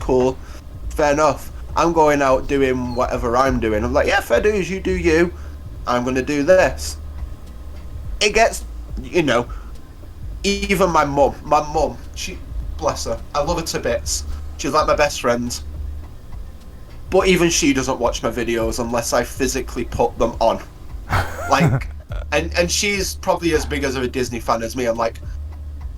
cool, fair enough. I'm going out doing whatever I'm doing. I'm like, yeah, fair dues, you do you. I'm going to do this. It gets, you know, even my mum, she, bless her, I love her to bits. She's like my best friend. But even she doesn't watch my videos unless I physically put them on. Like, and she's probably as big as a Disney fan as me. I'm like,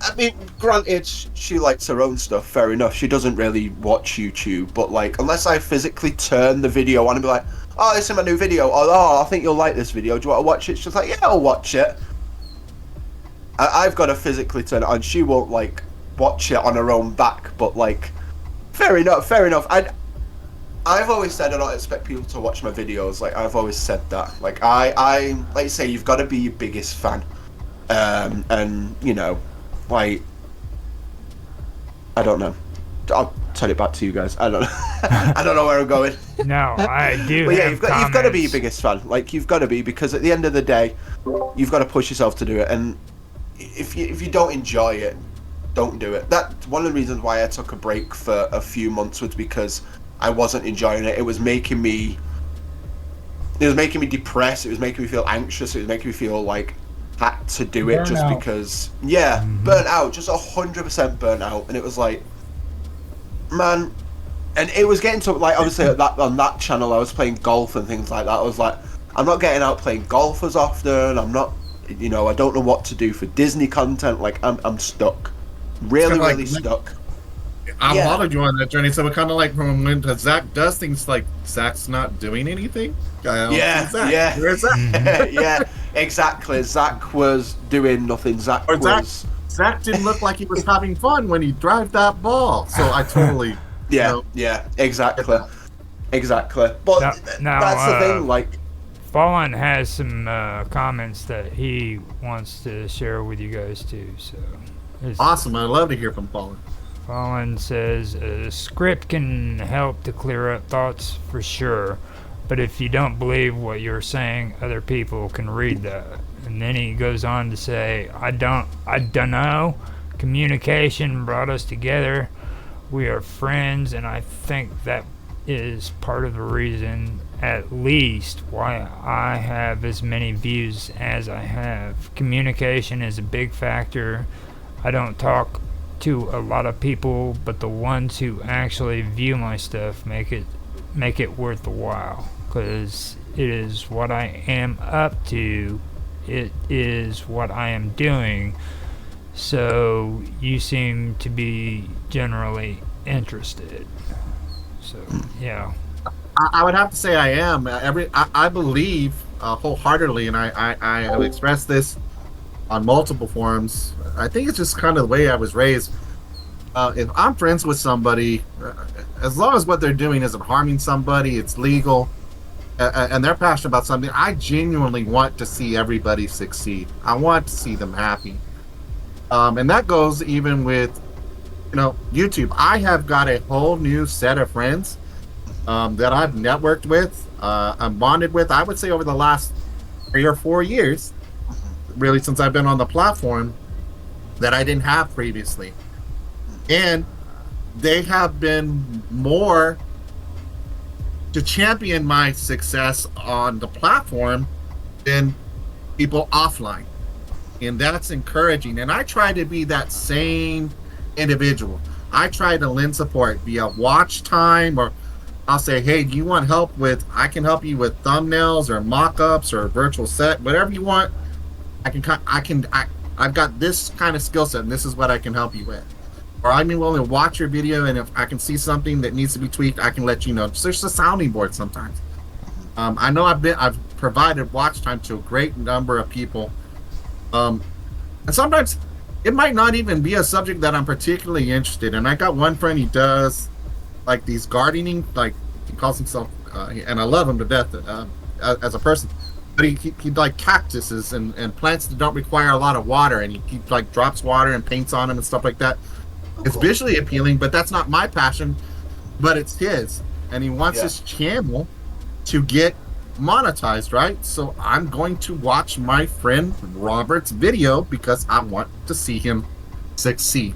I mean, granted, she likes her own stuff, fair enough. She doesn't really watch YouTube, but like, unless I physically turn the video on and be like, oh, this is my new video, or oh, I think you'll like this video, do you want to watch it? She's like, yeah, I'll watch it. I've got to physically turn it on. She won't like watch it on her own back, but like, fair enough. I've always said I don't expect people to watch my videos. Like, I've always said that. Like, I like you say, you've got to be your biggest fan, and you know, like, I don't know. I'll turn it back to you guys. I don't know. I don't know where I'm going. No, I do. But yeah, have you've got to be your biggest fan. Like, you've got to be, because at the end of the day, you've got to push yourself to do it. And if you don't enjoy it, don't do it. That's one of the reasons why I took a break for a few months, was because I wasn't enjoying it. It was making me depressed. It was making me feel anxious. It was making me feel like I had to do it just because. Yeah, burnt out, just 100% burnt out. And it was like, man, and it was getting to, like, obviously on that channel I was playing golf and things like that. I was like, I'm not getting out playing golf as often. I'm not, you know, I don't know what to do for Disney content. Like, I'm stuck, really stuck. I followed you on that journey, so it kind of like from when Zach does things, like Zach's not doing anything. Yeah. Where's Zach? Yeah, exactly. Zach was doing nothing. Zach didn't look like he was having fun when he drove that ball. So I totally. Yeah, exactly. But that's the thing. Like, Fallen has some comments that he wants to share with you guys too. So awesome! I love to hear from Fallen. Fallen says, a script can help to clear up thoughts for sure, but if you don't believe what you're saying, other people can read that. And then he goes on to say, I don't know. Communication brought us together. We are friends, and I think that is part of the reason, at least, why I have as many views as I have. Communication is a big factor. I don't talk to a lot of people, but the ones who actually view my stuff make it worth the while, because it is what I am up to, it is what I am doing, so you seem to be generally interested. So yeah, I would have to say I am. I believe wholeheartedly, and I have expressed this on multiple forums. I think it's just kind of the way I was raised. If I'm friends with somebody, as long as what they're doing isn't harming somebody, it's legal, and they're passionate about something, I genuinely want to see everybody succeed. I want to see them happy. And that goes even with, you know, YouTube. I have got a whole new set of friends that I've networked with, I'm bonded with, I would say over the last 3 or 4 years, really, since I've been on the platform, that I didn't have previously. And they have been more to champion my success on the platform than people offline. And that's encouraging. And I try to be that same individual. I try to lend support via watch time, or I'll say, hey, do you want help with, I can help you with thumbnails or mock-ups or virtual set, whatever you want. I've got this kind of skill set, and this is what I can help you with. Or I'm willing to watch your video, and if I can see something that needs to be tweaked, I can let you know. So there's a sounding board sometimes. I know I've provided watch time to a great number of people, and sometimes it might not even be a subject that I'm particularly interested in. I got one friend, he does like these gardening, like he calls himself, and I love him to death as a person. But he like cactuses and plants that don't require a lot of water, and he like drops water and paints on them and stuff like that. It's visually appealing, but that's not my passion, but it's his. And he wants his channel to get monetized, right? So I'm going to watch my friend Robert's video because I want to see him succeed.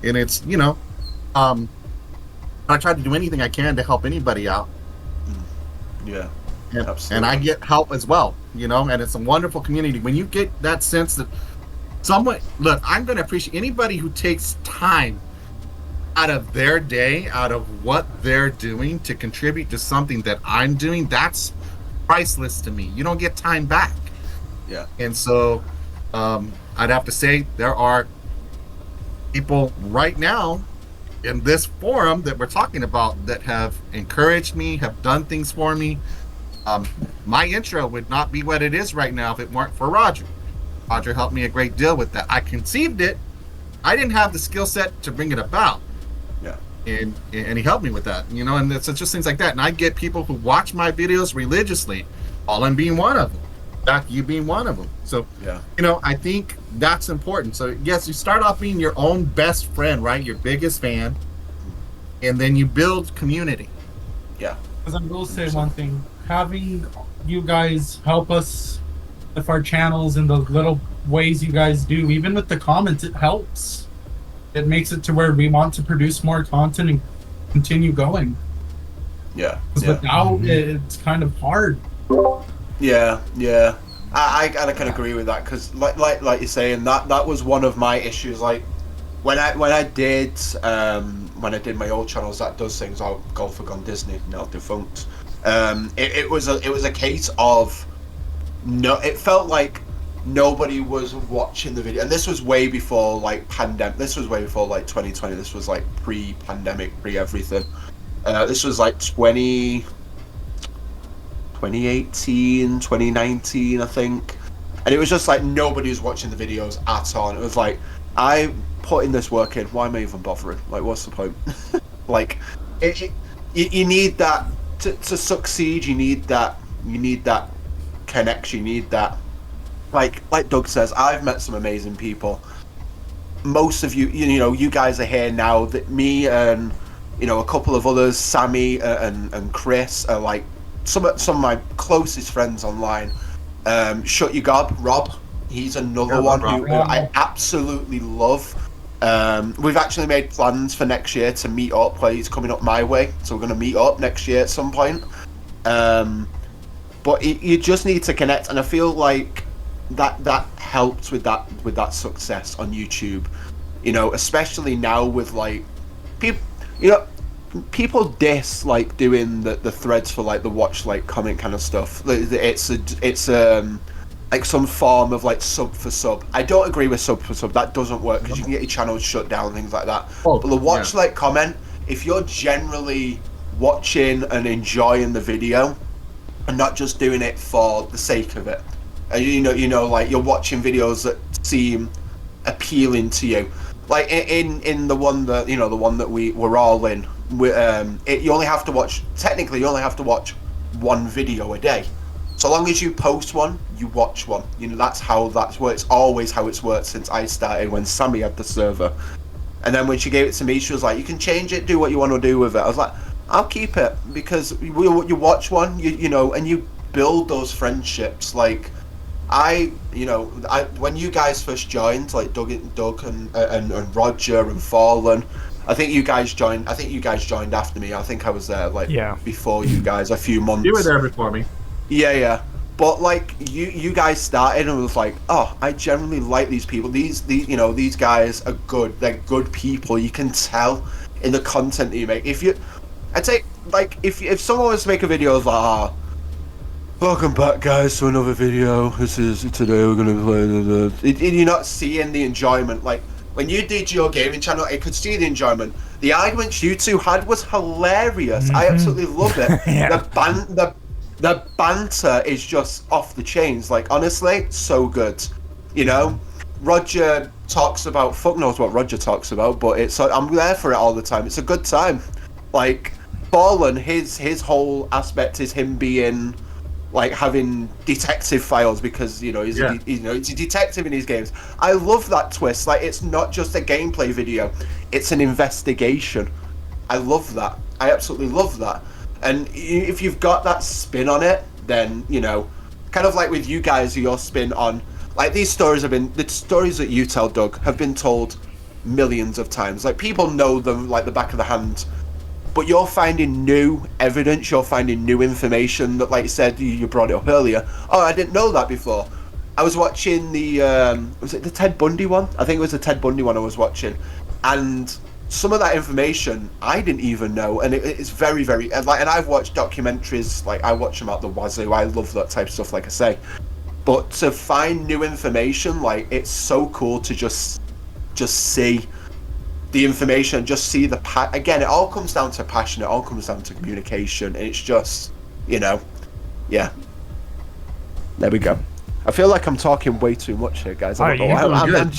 And it's, you know, I try to do anything I can to help anybody out. Yeah. And, Absolutely. and I get help as well, you know, and it's a wonderful community. When you get that sense that someone, look, I'm going to appreciate anybody who takes time out of their day, out of what they're doing to contribute to something that I'm doing. That's priceless to me. You don't get time back. Yeah. And so I'd have to say there are people right now in this forum that we're talking about that have encouraged me, have done things for me. My intro would not be what it is right now if it weren't for Roger. Roger helped me a great deal with that. I conceived it. I didn't have the skill set to bring it about. Yeah. And he helped me with that, you know, and it's just things like that. And I get people who watch my videos religiously, Alan being one of them, Doc, you being one of them. So, Yeah. you know, I think that's important. So, yes, you start off being your own best friend, right? Your biggest fan. And then you build community. Yeah. Because I will say one thing, having you guys help us with our channels and the little ways you guys do, even with the comments, it helps. It makes it to where we want to produce more content and continue going. Yeah. Because without it, it's kind of hard. Yeah, yeah. I can agree with that because, like you're saying, that was one of my issues. Like when I did my old channels, that does things like Golf for Gone Disney, now defunct. It was a case of no. It felt like nobody was watching the video, and this was way before like pandemic. This was way before like 2020. This was like pre-pandemic, pre-everything. This was like 2018, 2019, I think. And it was just like nobody was watching the videos at all. And it was like, I put in this work in, why am I even bothering? Like, what's the point? Like, you need that to succeed. You need that connection. You need that. Like Doug says, I've met some amazing people. Most of you, you know, you guys are here now. That me and, you know, a couple of others, Sammy and Chris, are like some of my closest friends online. Shut Your Gob, Rob. He's another one who I absolutely love. We've actually made plans for next year to meet up. Where he's coming up my way, so we're going to meet up next year at some point. But you just need to connect, and I feel like that helps with that success on YouTube. You know, especially now with like people, you know, people diss like doing the threads for like the watch like comment kind of stuff. It's like some form of like sub for sub. I don't agree with sub for sub. That doesn't work because you can get your channel shut down and things like that. But the watch like comment, if you're generally watching and enjoying the video and not just doing it for the sake of it, and you know, like you're watching videos that seem appealing to you, like in the one that we're all in. You only have to watch. Technically, you only have to watch one video a day. So long as you post one, you watch one. You know, that's works. Always how it's worked since I started when Sammy had the server. And then when she gave it to me, she was like, "You can change it, do what you want to do with it." I was like, "I'll keep it," because you watch one, you know, and you build those friendships. Like when you guys first joined, like Doug and Roger and Fallen. I think you guys joined after me. I think I was there before you guys a few months. You were there before me. Yeah. But like you guys started and it was like, oh, I generally like these people. These these guys are good. They're good people. You can tell in the content that you make. I'd say like if someone was to make a video of like, welcome back guys to another video. Today we're gonna play you're not seeing the enjoyment. Like when you did your gaming channel, I could see the enjoyment. The arguments you two had was hilarious. I absolutely love it. Yeah. The banter is just off the chains. Like honestly, so good. You know, Roger talks about fuck knows what Roger talks about, but I'm there for it all the time. It's a good time. Like Fallen, his whole aspect is him being like having detective files because he's a detective in his games. I love that twist. Like it's not just a gameplay video; it's an investigation. I love that. I absolutely love that. And if you've got that spin on it, then kind of like with you guys, your spin on like the stories that you tell, Doug, have been told millions of times. Like people know them like the back of the hand. but you're finding new evidence, you're finding new information that, like you said, you brought it up earlier. Oh, I didn't know that before. I was watching was it the Ted Bundy one? I think it was the Ted Bundy one I was watching, and some of that information I didn't even know, and it's very, very like. And I've watched documentaries, like I watch them out the wazoo. I love that type of stuff, like I say. But to find new information, like it's so cool to just see the information, just see the again. It all comes down to passion. It all comes down to communication. And it's just, yeah. There we go. I feel like I'm talking way too much here, guys. I don't know why. I'm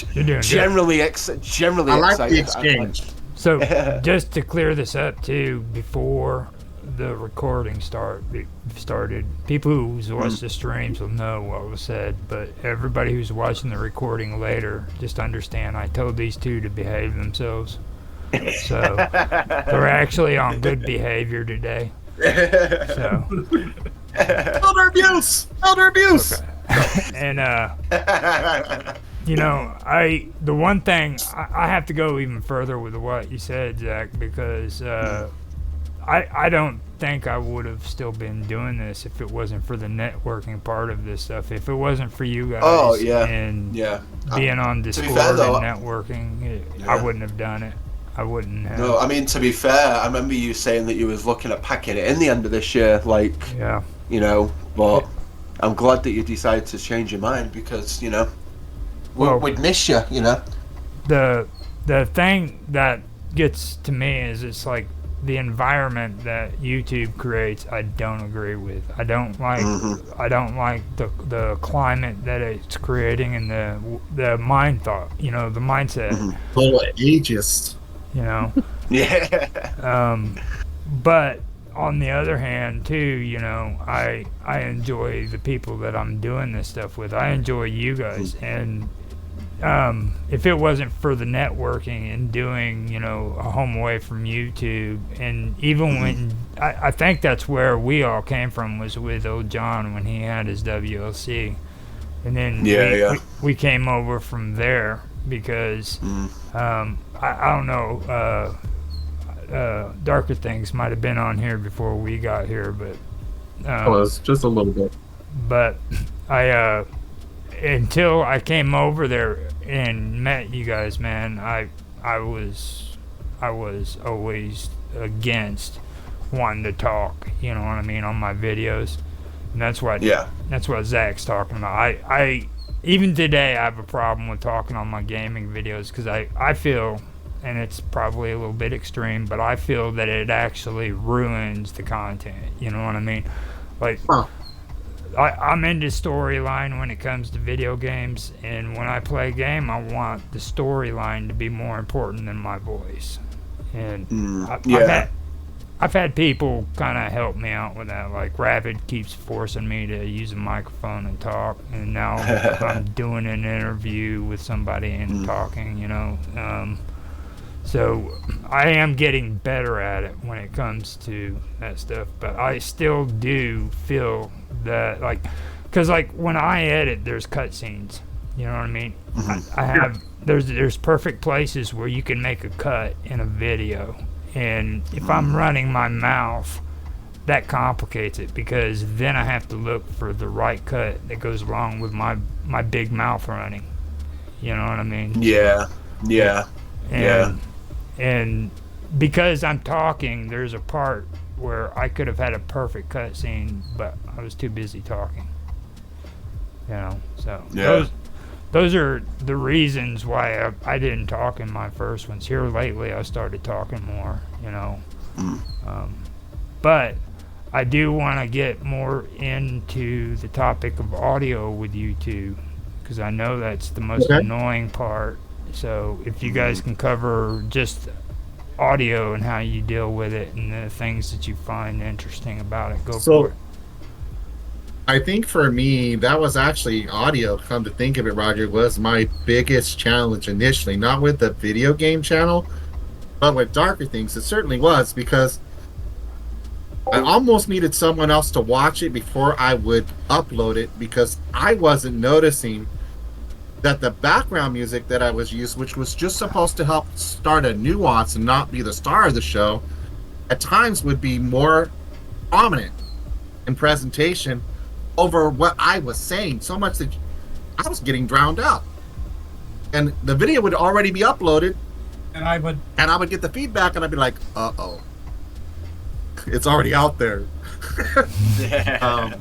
generally excited. I like the exchange. So, just to clear this up too, before the recording started, people who's watched the streams will know what was said, but everybody who's watching the recording later, just understand I told these two to behave themselves. So, they're actually on good behavior today. So. Elder abuse! Elder abuse! Okay. And the one thing I have to go even further with what you said, Zach, because I don't think I would have still been doing this if it wasn't for the networking part of this stuff. If it wasn't for you guys and being on Discord and networking, I wouldn't have done it. I wouldn't have. No, I mean, to be fair, I remember you saying that you was looking at packing it in the end of this year, like, but I'm glad that you decided to change your mind because, we'd miss you, The thing that gets to me is it's like the environment that YouTube creates. I don't agree with. I don't like. I don't like the climate that it's creating and the mind thought. The mindset. Little ageist. Yeah. But on the other hand, too, I enjoy the people that I'm doing this stuff with. I enjoy you guys, and if it wasn't for the networking and doing, a home away from YouTube, and even when I think that's where we all came from was with old John when he had his WLC, and then we came over from there because I don't know. Darker Things might have been on here before we got here, but was just a little bit. But I until I came over there and met you guys, man, I was always against wanting to talk. You know what I mean, on my videos, and that's what Zach's talking about. I even today I have a problem with talking on my gaming videos because I feel. And it's probably a little bit extreme, but I feel that it actually ruins the content. You know what I mean? Like, I'm into storyline when it comes to video games, and when I play a game, I want the storyline to be more important than my voice. And I've had people kind of help me out with that. Like, Rapid keeps forcing me to use a microphone and talk, and now I'm doing an interview with somebody and talking, So I am getting better at it when it comes to that stuff, but I still do feel that, because when I edit, there's cutscenes. You know what I mean? I have there's perfect places where you can make a cut in a video, and if I'm running my mouth, that complicates it because then I have to look for the right cut that goes along with my big mouth running. You know what I mean? Yeah. And because I'm talking, there's a part where I could have had a perfect cutscene, but I was too busy talking. So those are the reasons why I didn't talk in my first ones. Here lately, I started talking more. But I do want to get more into the topic of audio with YouTube because I know that's the most annoying part. So if you guys can cover just audio and how you deal with it and the things that you find interesting about it, go for it. I think for me, that was actually audio, come to think of it, Roger, was my biggest challenge initially. Not with the video game channel, but with Darker Things. It certainly was because I almost needed someone else to watch it before I would upload it because I wasn't noticing that the background music that I was using, which was just supposed to help start a nuance and not be the star of the show, at times would be more prominent in presentation over what I was saying, so much that I was getting drowned out. And the video would already be uploaded, And I would get the feedback, and I'd be like, "Uh-oh, it's already out there." Yeah. Um,